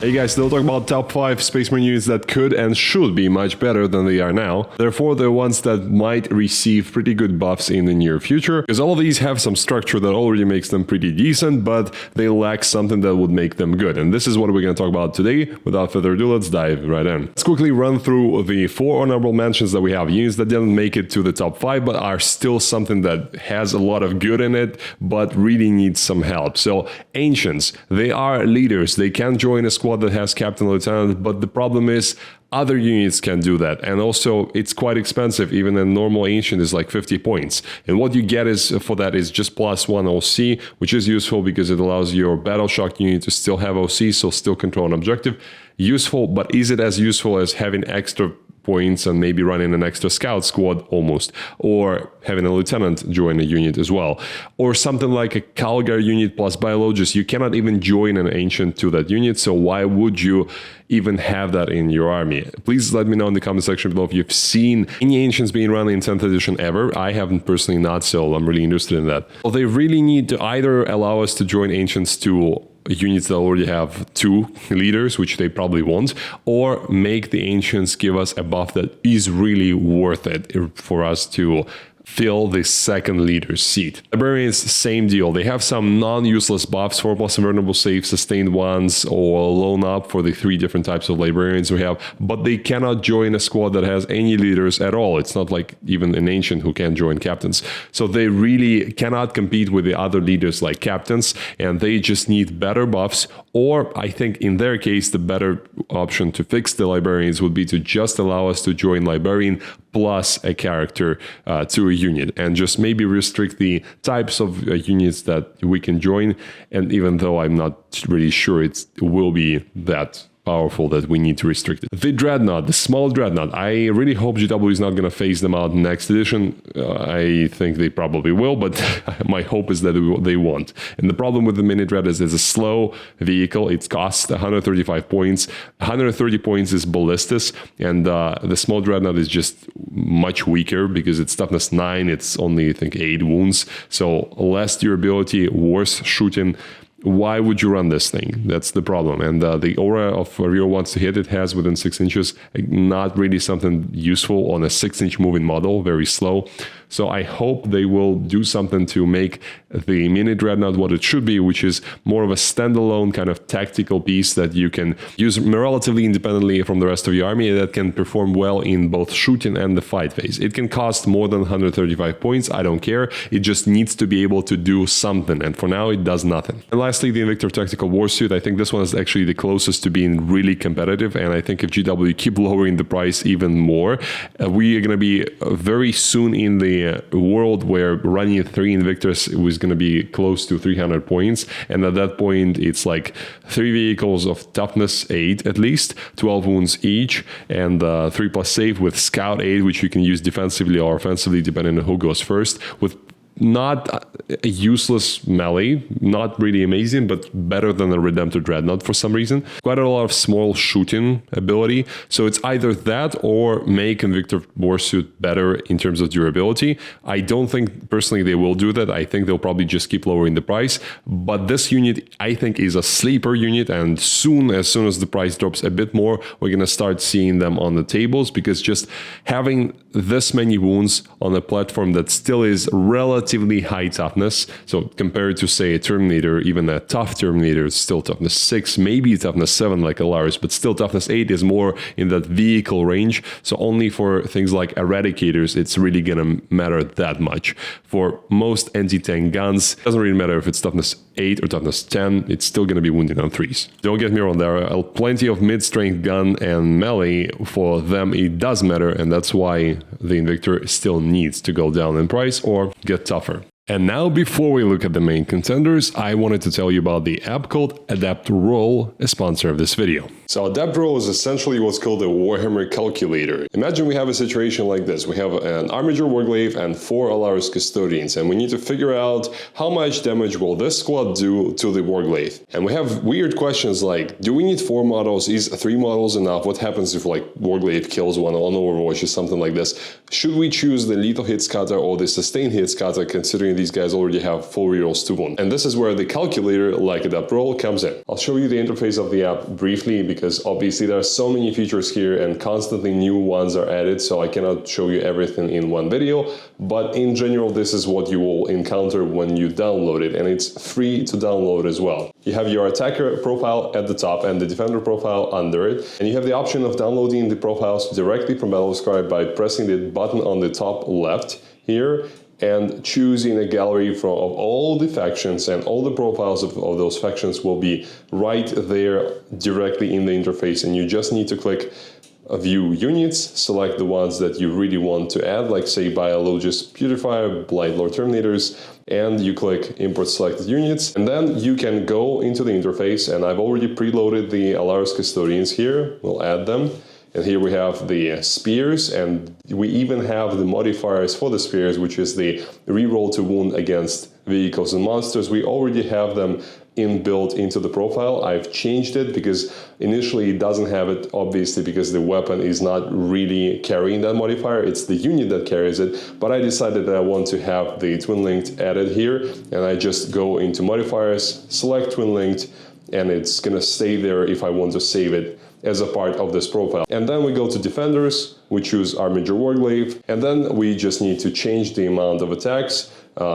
Hey guys, still talking about top 5 Space Marine units that could and should be much better than they are now. Therefore, the ones that might receive pretty good buffs in the near future, because all of these have some structure that already makes them pretty decent, but they lack something that would make them good. And this is what we're going to talk about today. Without further ado, let's dive right in. Let's quickly run through the 4 honorable mentions that we have. Units that didn't make it to the top 5, but are still something that has a lot of good in it, but really needs some help. So, Ancients, they are leaders. They can join a squad that has captain and lieutenant, but the problem is other units can do that, and also it's quite expensive. Even a normal ancient is like 50 points, and what you get is for that is just +1 OC, which is useful because it allows your battle shock unit to still have OC, so still control an objective. Useful, but is it as useful as having extra points and maybe running an extra scout squad? Almost. Or having a lieutenant join a unit as well, or something like a Calgar unit plus biologist. You cannot even join an ancient to that unit, so why would you even have that in your army? Please let me know in the comment section below if you've seen any ancients being run in 10th edition ever. I haven't personally, not, so I'm really interested in that. Well, they really need to either allow us to join ancients to units that already have 2 leaders, which they probably won't, or make the ancients give us a buff that is really worth it for us to fill the second leader's seat. Librarians, same deal. They have some non-useless buffs, 4+ invulnerable save, sustained ones, or loan up for the 3 different types of librarians we have, but they cannot join a squad that has any leaders at all. It's not like even an ancient who can join captains. So they really cannot compete with the other leaders like captains, and they just need better buffs, or I think in their case, the better option to fix the librarians would be to just allow us to join librarian plus a character to a unit, and just maybe restrict the types of units that we can join. And even though I'm not really sure it will be that powerful that we need to restrict it. The Dreadnought, the small Dreadnought, I really hope GW is not going to phase them out next edition. I think they probably will, but my hope is that they won't. And the problem with the Mini Dread is it's a slow vehicle. It costs 135 points. 130 points is Ballistas, and the small Dreadnought is just much weaker because it's toughness 9. It's only, I think, 8 wounds. So less durability, worse shooting. Why would you run this thing? That's the problem. And the aura of Rio wants to hit, it has within 6 inches. Not really something useful on a 6-inch moving model, very slow. So I hope they will do something to make the Mini Dreadnought what it should be, which is more of a standalone kind of tactical piece that you can use relatively independently from the rest of your army, that can perform well in both shooting and the fight phase. It can cost more than 135 points, I don't care. It just needs to be able to do something, and for now it does nothing. And lastly, the Invictor Tactical Warsuit. I think this one is actually the closest to being really competitive, and I think if GW keep lowering the price even more, we are going to be very soon in the world where running 3 Invictors was going to be close to 300 points, and at that point it's like 3 vehicles of toughness 8 at least, 12 wounds each, and 3+ save with scout 8, which you can use defensively or offensively depending on who goes first, with not a useless melee, not really amazing, but better than a Redemptor Dreadnought for some reason. Quite a lot of small shooting ability, so it's either that or make Invictor Warsuit better in terms of durability. I don't think personally they will do that. I think they'll probably just keep lowering the price, but this unit I think is a sleeper unit, and as soon as the price drops a bit more, we're gonna start seeing them on the tables, because just having this many wounds on a platform that still is relatively high toughness, so compared to say a Terminator, even a tough Terminator is still toughness 6, maybe toughness 7 like Alaris, but still toughness 8 is more in that vehicle range. So only for things like Eradicators it's really gonna matter that much. For most anti-tank guns, it doesn't really matter if it's toughness 8 or toughness 10, it's still gonna be wounded on 3s. Don't get me wrong, there are plenty of mid-strength gun and melee. For them it does matter, and that's why the Invictor still needs to go down in price or get tougher. And now, before we look at the main contenders, I wanted to tell you about the app called Adaptrooll, a sponsor of this video. So Adaptrooll is essentially what's called a Warhammer calculator. Imagine we have a situation like this. We have an Armiger Warglaive and 4 Alaris Custodians, and we need to figure out how much damage will this squad do to the Warglaive. And we have weird questions like, do we need 4 models? Is 3 models enough? What happens if like Warglaive kills one on Overwatch or something like this? Should we choose the lethal hit scatter or the sustained hit scatter, considering these guys already have full rerolls to wound. And this is where the calculator, like Adaptrooll, comes in. I'll show you the interface of the app briefly because obviously there are so many features here and constantly new ones are added, so I cannot show you everything in one video. But in general, this is what you will encounter when you download it, and it's free to download as well. You have your attacker profile at the top and the defender profile under it, and you have the option of downloading the profiles directly from Battlescribe by pressing the button on the top left here and choosing a gallery of all the factions, and all the profiles of those factions will be right there directly in the interface, and you just need to click view units, select the ones that you really want to add, like say Biologist Purifier, Blightlord Terminators, and you click import selected units, and then you can go into the interface, and I've already preloaded the Alaris Custodians here. We'll add them. And here we have the spears, and we even have the modifiers for the spears, which is the reroll to wound against vehicles and monsters. We already have them inbuilt into the profile. I've changed it because initially it doesn't have it, obviously, because the weapon is not really carrying that modifier. It's the unit that carries it. But I decided that I want to have the twin linked added here, and I just go into modifiers, select twin linked, and it's gonna stay there if I want to save it as a part of this profile. And then we go to defenders, we choose Armiger Warglaive, and then we just need to change the amount of attacks.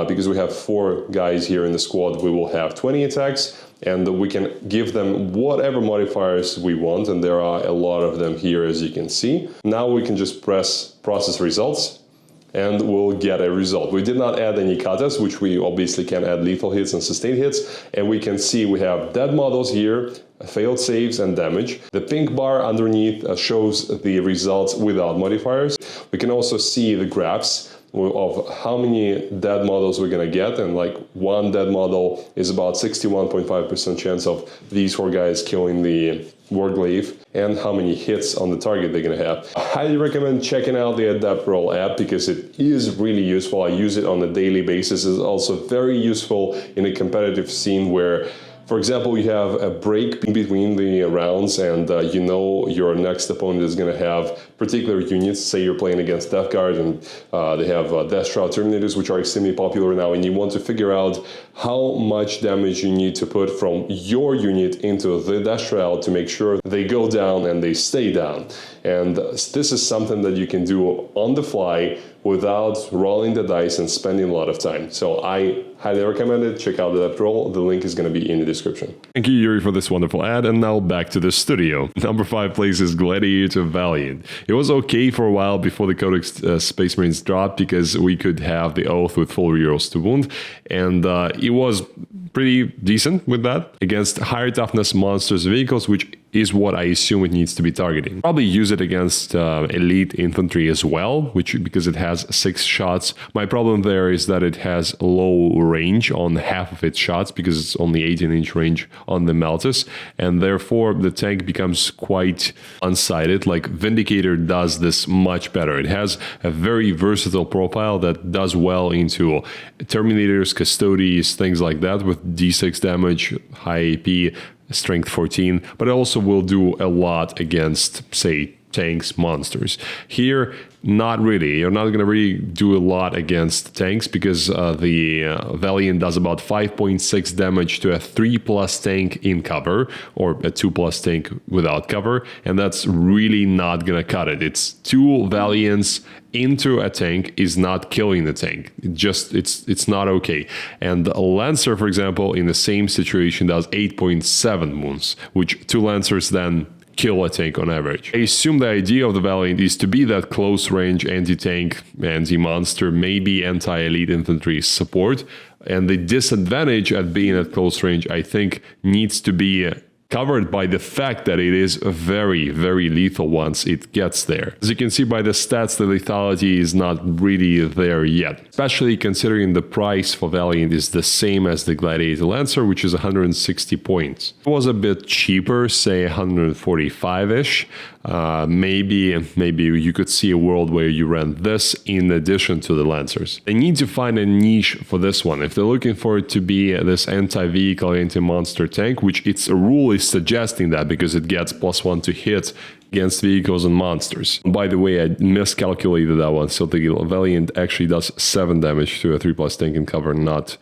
Because we have 4 guys here in the squad, we will have 20 attacks, and we can give them whatever modifiers we want, and there are a lot of them here, as you can see. Now we can just press process results, and we'll get a result. We did not add any katas, which we obviously can add lethal hits and sustained hits, and we can see we have dead models here, failed saves and damage. The pink bar underneath shows the results without modifiers. We can also see the graphs of how many dead models we're gonna get, and like one dead model is about 61.5% chance of these 4 guys killing the Warglaive, and how many hits on the target they're gonna have. I highly recommend checking out the Adaptrooll app because it is really useful. I use it on a daily basis. It's also very useful in a competitive scene where, for example, you have a break between the rounds, and you know your next opponent is going to have particular units. Say you're playing against Death Guard, and they have Death Shroud Terminators, which are extremely popular now, and you want to figure out how much damage you need to put from your unit into the Death Shroud to make sure they go down and they stay down. And this is something that you can do on the fly without rolling the dice and spending a lot of time. So I highly recommend it. Check out Adaptrooll. The link is going to be in the description. Thank you, Yuri, for this wonderful ad. And now back to the studio. Number 5 place is Gladiator Valiant. It was okay for a while before the Codex Space Marines dropped because we could have the Oath with full rerolls to wound. And it was pretty decent with that against higher toughness monsters vehicles, which is what I assume it needs to be targeting. Probably use it against elite infantry as well, because it has 6 shots. My problem there is that it has low range on half of its shots because it's only 18-inch range on the Malthus, and therefore the tank becomes quite unsighted. Like Vindicator does this much better. It has a very versatile profile that does well into Terminators, Custodies, things like that with D6 damage, high AP, strength 14, but it also will do a lot against, say, tanks, monsters. Here, not really. You're not going to really do a lot against tanks because the Valiant does about 5.6 damage to a 3+ tank in cover, or a 2+ tank without cover, and that's really not going to cut it. It's 2 Valiants into a tank is not killing the tank. It's not okay. And a Lancer, for example, in the same situation does 8.7 wounds, which 2 Lancers then kill a tank on average. I assume the idea of the Valiant is to be that close range anti-tank, anti-monster, maybe anti-elite infantry support, and the disadvantage at being at close range, I think, needs to be covered by the fact that it is very, very lethal once it gets there. As you can see by the stats, the lethality is not really there yet, especially considering the price for Valiant is the same as the Gladiator Lancer, which is 160 points. It was a bit cheaper, say 145-ish, maybe you could see a world where you ran this in addition to the Lancers. They need to find a niche for this one. If they're looking for it to be this anti-vehicle, anti-monster tank, which its rule is suggesting that because it gets +1 to hit against vehicles and monsters. By the way, I miscalculated that one, so the Valiant actually does 7 damage to a 3+ tank in cover, not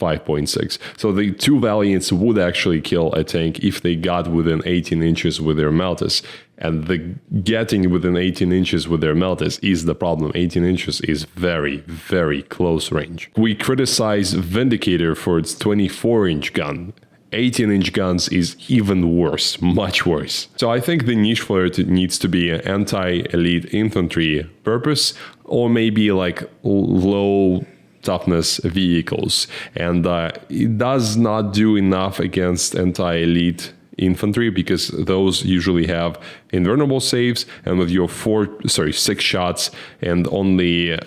5.6. So the 2 Valiants would actually kill a tank if they got within 18 inches with their Meltas. And the getting within 18 inches with their Meltas is the problem. 18 inches is very, very close range. We criticize Vindicator for its 24-inch gun. 18-inch guns is even worse, much worse. So I think the niche for it needs to be an anti-elite infantry purpose, or maybe like low toughness vehicles, and it does not do enough against anti-elite infantry because those usually have invulnerable saves, and with your 6 shots and only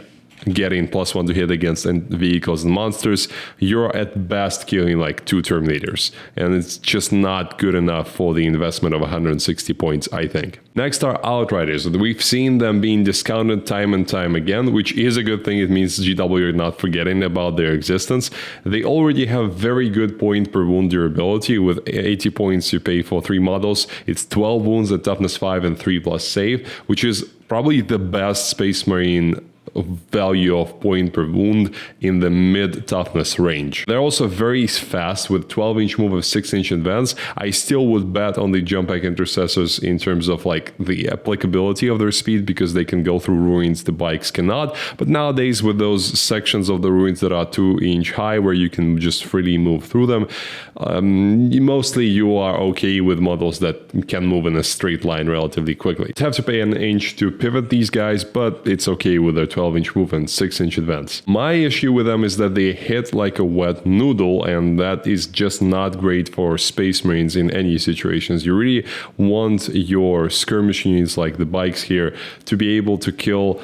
getting +1 to hit against vehicles and monsters, you're at best killing like 2 Terminators, and it's just not good enough for the investment of 160 points, I think. Next are Outriders. We've seen them being discounted time and time again, which is a good thing. It means GW are not forgetting about their existence. They already have very good point per wound durability. With 80 points you pay for 3 models. It's 12 wounds at toughness 5 and 3+ save, which is probably the best Space Marine value of point per wound in the mid toughness range. They're also very fast with 12-inch move of 6-inch advance. I still would bet on the jump pack intercessors in terms of like the applicability of their speed, because they can go through ruins the bikes cannot. But nowadays with those sections of the ruins that are 2-inch high where you can just freely move through them, mostly you are okay with models that can move in a straight line relatively quickly. You have to pay an inch to pivot these guys, but it's okay with their 12-inch move and 6-inch advance. My issue with them is that they hit like a wet noodle, and that is just not great for Space Marines in any situations. You really want your skirmish units like the bikes here to be able to kill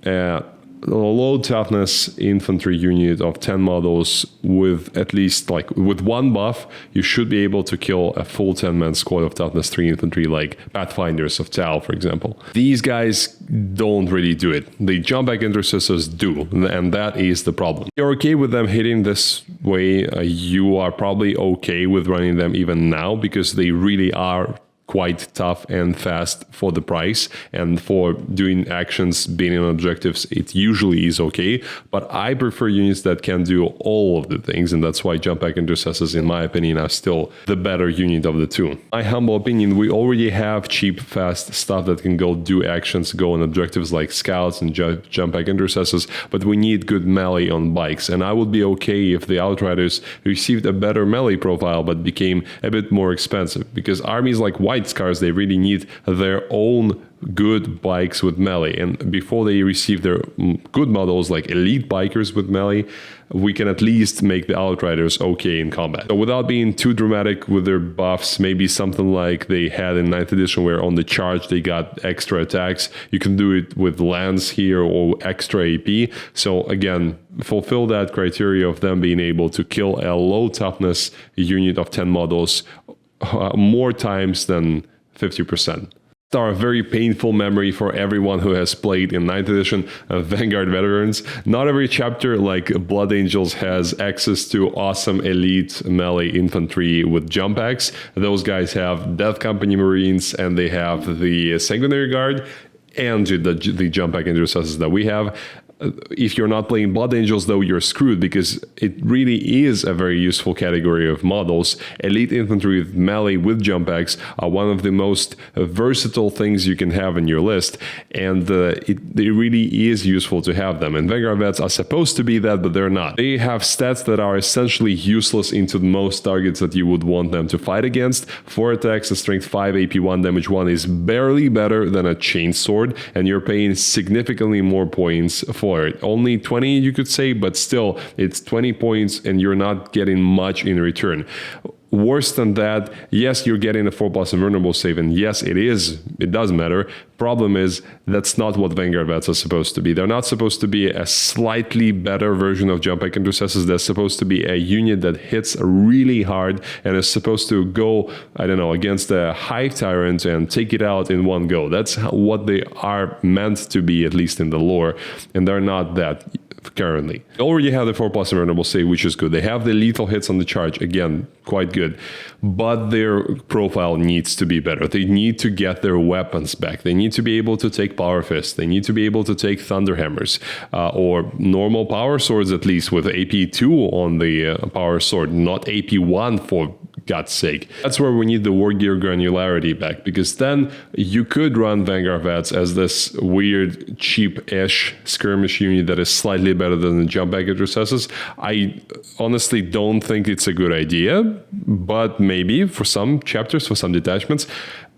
a low toughness infantry unit of 10 models with at least like with 1 buff. You should be able to kill a full 10-man squad of toughness 3 infantry like Pathfinders of Tal, for example. These guys don't really do it. The jump back intercessors do, and that is the problem. You're okay with them hitting this way, you are probably okay with running them even now, because they really are quite tough and fast for the price, and for doing actions, being on objectives, it usually is okay. But I prefer units that can do all of the things, and that's why jump pack intercessors, in my opinion, are still the better unit of the two. My humble opinion, we already have cheap, fast stuff that can go do actions, go on objectives like scouts and jump pack intercessors, but we need good melee on bikes, and I would be okay if the Outriders received a better melee profile but became a bit more expensive, because armies like White Scars, they really need their own good bikes with melee, and before they receive their good models like elite bikers with melee, we can at least make the Outriders okay in combat. So without being too dramatic with their buffs, maybe something like they had in 9th edition, where on the charge they got extra attacks. You can do it with Lance here or extra AP. So again, fulfill that criteria of them being able to kill a low toughness unit of 10 models more times than 50%. Are a very painful memory for everyone who has played in 9th edition Vanguard Veterans. Not every chapter like Blood Angels has access to awesome elite melee infantry with jump packs. Those guys have Death Company Marines, and they have the Sanguinary Guard and the jump pack intercessors that we have. If you're not playing Blood Angels, though, you're screwed, because it really is a very useful category of models. Elite infantry with melee with jump packs are one of the most versatile things you can have in your list, and it really is useful to have them. And Vanguard Vets are supposed to be that, but they're not. They have stats that are essentially useless into most targets that you would want them to fight against. 4 attacks, a strength 5, AP 1, damage 1 is barely better than a chainsword, and you're paying significantly more points for it. Only 20, you could say, but still, it's 20 points and you're not getting much in return. worse than that, yes, you're getting a 4+ invulnerable save, and yes, it does matter. Problem is, that's not what Vanguard Vets are supposed to be. They're not supposed to be a slightly better version of Jump Pack Intercessors. They're supposed to be a unit that hits really hard and is supposed to go, I don't know, against a Hive Tyrant and take it out in one go. That's what they are meant to be, at least in the lore, and they're not that currently. They already have the 4+ invulnerable save, which is good. They have the lethal hits on the charge, again, quite good. But their profile needs to be better. They need to get their weapons back. They need to be able to take Power Fists. They need to be able to take Thunderhammers, or normal Power Swords, at least with AP 2 on the Power Sword, not AP 1 for God's sake. That's where we need the war gear granularity back, because then you could run Vanguard Vets as this weird, cheap-ish skirmish unit that is slightly better than the Jump Pack Intercessors. I honestly don't think it's a good idea, but maybe for some chapters, for some detachments.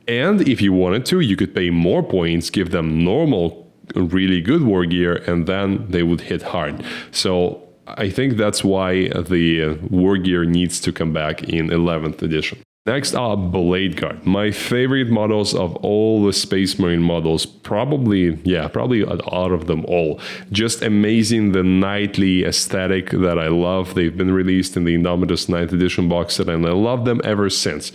And if you wanted to, you could pay more points, give them normal, really good war gear, and then they would hit hard. So I think that's why the war gear needs to come back in 11th edition. Next up, Bladeguard. My favorite models of all the Space Marine models, probably out of them all. Just amazing, the knightly aesthetic that I love. They've been released in the Indomitus 9th edition box set, and I love them ever since.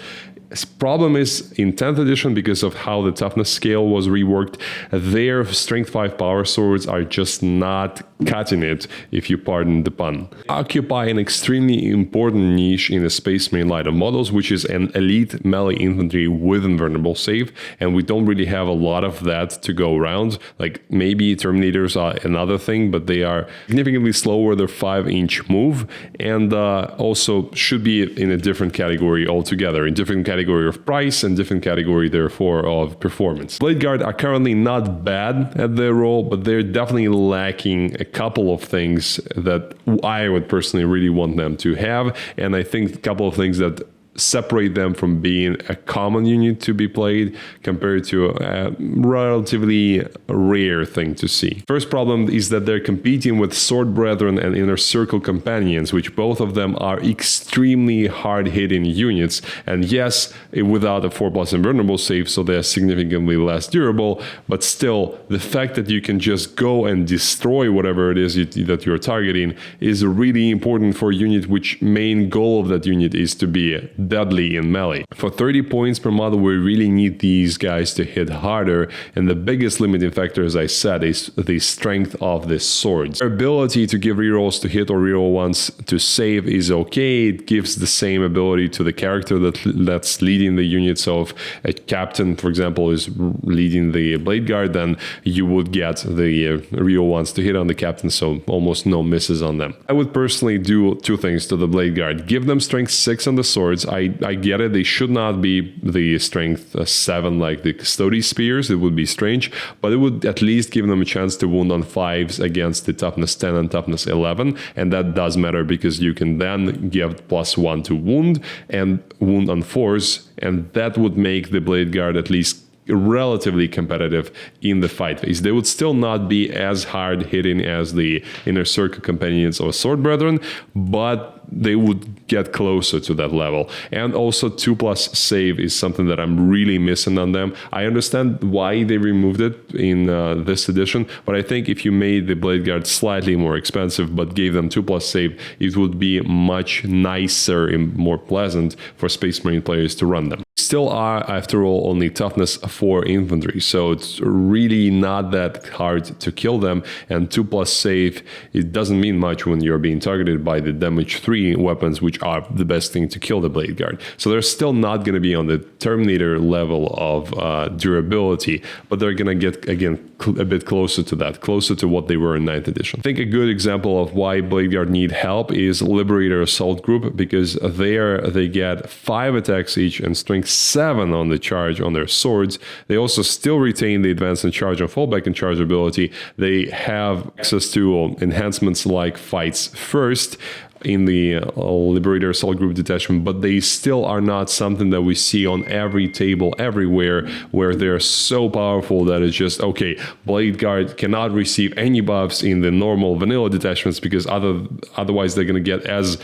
Problem is, in 10th edition, because of how the toughness scale was reworked, their Strength 5 Power Swords are just not cutting it, if you pardon the pun. Occupy an extremely important niche in the Space Marine line of models, which is an elite melee infantry with invulnerable save, and we don't really have a lot of that to go around. Like, maybe Terminators are another thing, but they are significantly slower, they're 5-inch move, and also should be in a different category altogether, in different category of price and different category, therefore, of performance. Bladeguard are currently not bad at their role, but they're definitely lacking a couple of things that I would personally really want them to have, and I think a couple of things that separate them from being a common unit to be played compared to a relatively rare thing to see. First problem is that they're competing with Sword Brethren and Inner Circle Companions, which both of them are extremely hard-hitting units, and yes, without a 4+ invulnerable save, so they're significantly less durable, but still, the fact that you can just go and destroy whatever it is that you're targeting is really important for a unit which main goal of that unit is to be deadly in melee. For 30 points per model, we really need these guys to hit harder, and the biggest limiting factor, as I said, is the strength of the swords. Their ability to give rerolls to hit or reroll ones to save is okay. It gives the same ability to the character that's leading the unit. So if a captain, for example, is leading the Bladeguard, then you would get the reroll ones to hit on the captain, so almost no misses on them. I would personally do two things to the Bladeguard. Give them strength 6 on the swords. I get it, they should not be the strength 7 like the Custody Spears, it would be strange, but it would at least give them a chance to wound on 5s against the toughness 10 and toughness 11, and that does matter because you can then give +1 to wound and wound on 4s, and that would make the Bladeguard at least relatively competitive in the fight phase. They would still not be as hard hitting as the Inner Circle Companions or Sword Brethren, but they would get closer to that level. And also 2+ save is something that I'm really missing on them. I understand why they removed it in this edition, but I think if you made the Bladeguard slightly more expensive but gave them 2+ save, it would be much nicer and more pleasant for Space Marine players to run them. Still are, after all, only toughness 4 infantry, so it's really not that hard to kill them, and 2+ save, it doesn't mean much when you're being targeted by the damage 3 weapons, which are the best thing to kill the Bladeguard. So they're still not going to be on the Terminator level of durability, but they're going to get, again, a bit closer to that, closer to what they were in 9th edition. I think a good example of why Bladeguard need help is Liberator Assault Group, because there they get 5 attacks each and strength 7 on the charge on their swords. They also still retain the advance and charge and fallback and charge ability. They have access to enhancements like Fights First. in the Liberator Assault Group detachment, but they still are not something that we see on every table everywhere, where they're so powerful that it's just, okay, Bladeguard cannot receive any buffs in the normal vanilla detachments because otherwise they're going to get as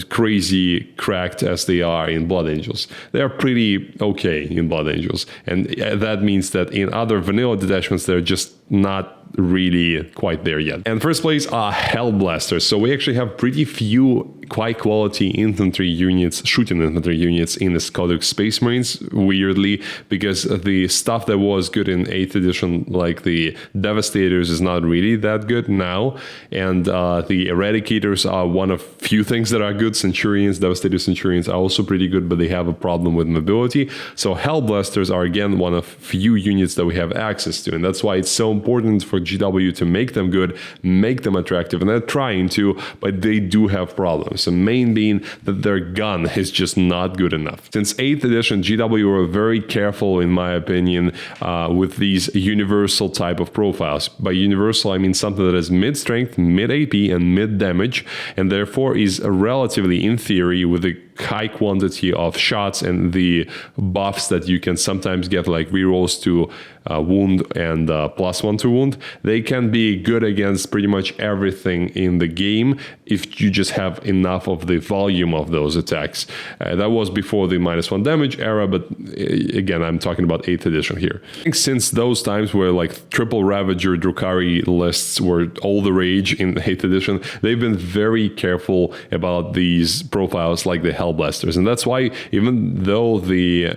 crazy cracked as they are in Blood Angels. They're pretty okay in Blood Angels, and that means that in other vanilla detachments they're just not really quite there yet. And first place are Hellblasters. So we actually have pretty few high quality infantry units, shooting infantry units in the Codex Space Marines, weirdly, because the stuff that was good in 8th edition, like the Devastators, is not really that good now. And the Eradicators are one of few things that are good. Centurions, Devastator Centurions are also pretty good, but they have a problem with mobility. So Hellblasters are again one of few units that we have access to. And that's why it's so important for GW to make them good, make them attractive, and they're trying to, but they do have problems. The main being that their gun is just not good enough. Since 8th edition, GW were very careful, in my opinion, with these universal type of profiles. By universal, I mean something that is mid-strength, mid-AP, and mid-damage, and therefore is relatively, in theory, with a high quantity of shots and the buffs that you can sometimes get, like rerolls to wound and +1 to wound, they can be good against pretty much everything in the game if you just have enough of the volume of those attacks. That was before the -1 damage era, but again, I'm talking about 8th edition here. I think since those times where like triple Ravager Drukhari lists were all the rage in 8th edition, they've been very careful about these profiles like the Hellblasters. And that's why, even though the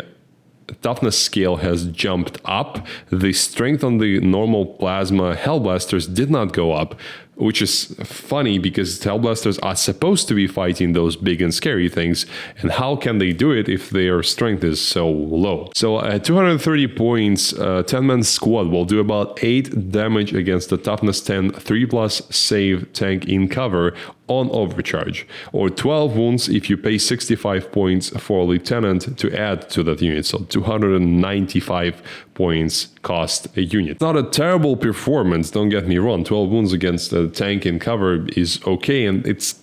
toughness scale has jumped up, the strength on the normal plasma Hellblasters did not go up, which is funny because Hellblasters are supposed to be fighting those big and scary things, and how can they do it if their strength is so low? So at 230 points, 10-man squad will do about 8 damage against the toughness 10 3+ save tank in cover on overcharge, or 12 wounds if you pay 65 points for a lieutenant to add to that unit. So 295 points cost a unit. It's not a terrible performance, don't get me wrong. 12 wounds against a tank in cover is okay, and it's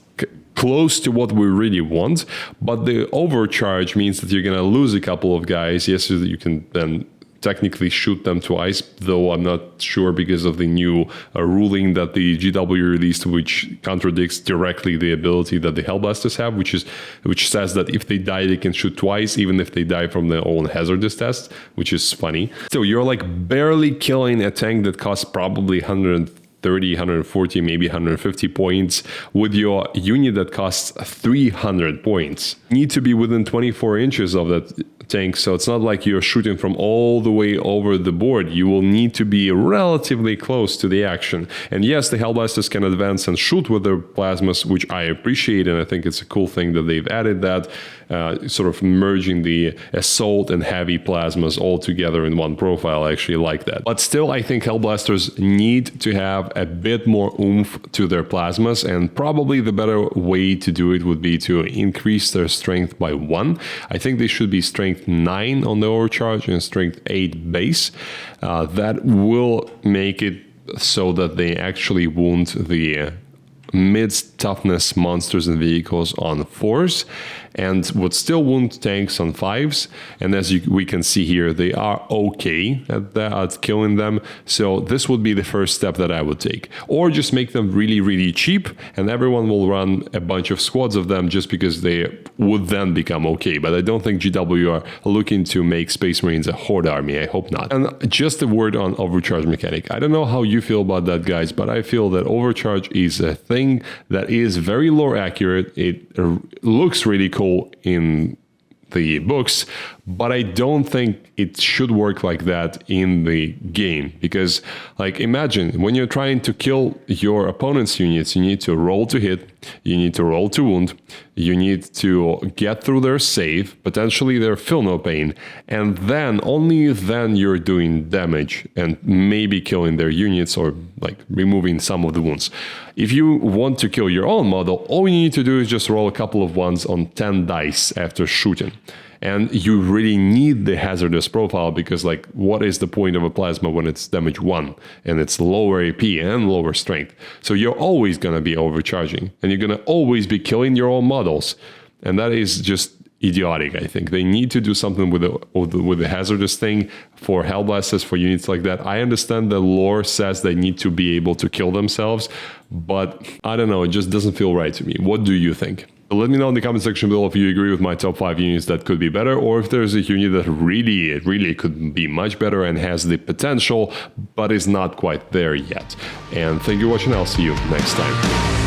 close to what we really want, but the overcharge means that you're gonna lose a couple of guys. Yes, you can then technically shoot them twice, though I'm not sure because of the new ruling that the GW released, which contradicts directly the ability that the Hellblasters have, which says that if they die, they can shoot twice, even if they die from their own hazardous test, which is funny. So you're like barely killing a tank that costs probably 130, 140, maybe 150 points with your unit that costs 300 points. You need to be within 24 inches of that tank, so it's not like you're shooting from all the way over the board. You will need to be relatively close to the action. And yes, the Hellblasters can advance and shoot with their plasmas, which I appreciate, and I think it's a cool thing that they've added that, sort of merging the assault and heavy plasmas all together in one profile. I actually like that. But still, I think Hellblasters need to have a bit more oomph to their plasmas, and probably the better way to do it would be to increase their strength by 1. I think they should be strength 9 on the overcharge and strength 8 base. That will make it so that they actually wound the mid-toughness monsters and vehicles on 4s, and would still wound tanks on 5s. And as we can see here, they are okay at killing them. So this would be the first step that I would take. Or just make them really, really cheap, and everyone will run a bunch of squads of them just because they would then become okay. But I don't think GW are looking to make Space Marines a horde army. I hope not. And just a word on overcharge mechanic. I don't know how you feel about that, guys, but I feel that overcharge is a thing that is very lore accurate. It looks really cool in the books, but I don't think it should work like that in the game. Because, like, imagine when you're trying to kill your opponent's units, you need to roll to hit, you need to roll to wound, you need to get through their save, potentially their feel no pain, and then, only then, you're doing damage and maybe killing their units or like removing some of the wounds. If you want to kill your own model, all you need to do is just roll a couple of ones on 10 dice after shooting. And you really need the hazardous profile because, like, what is the point of a plasma when it's damage 1 and it's lower AP and lower strength? So you're always going to be overcharging and you're going to always be killing your own models. And that is just idiotic, I think. They need to do something with the hazardous thing for Hellblasters, for units like that. I understand the lore says they need to be able to kill themselves, but I don't know, it just doesn't feel right to me. What do you think? So let me know in the comment section below if you agree with my top 5 units that could be better, or if there's a unit that really could be much better and has the potential, but is not quite there yet. And thank you for watching, I'll see you next time.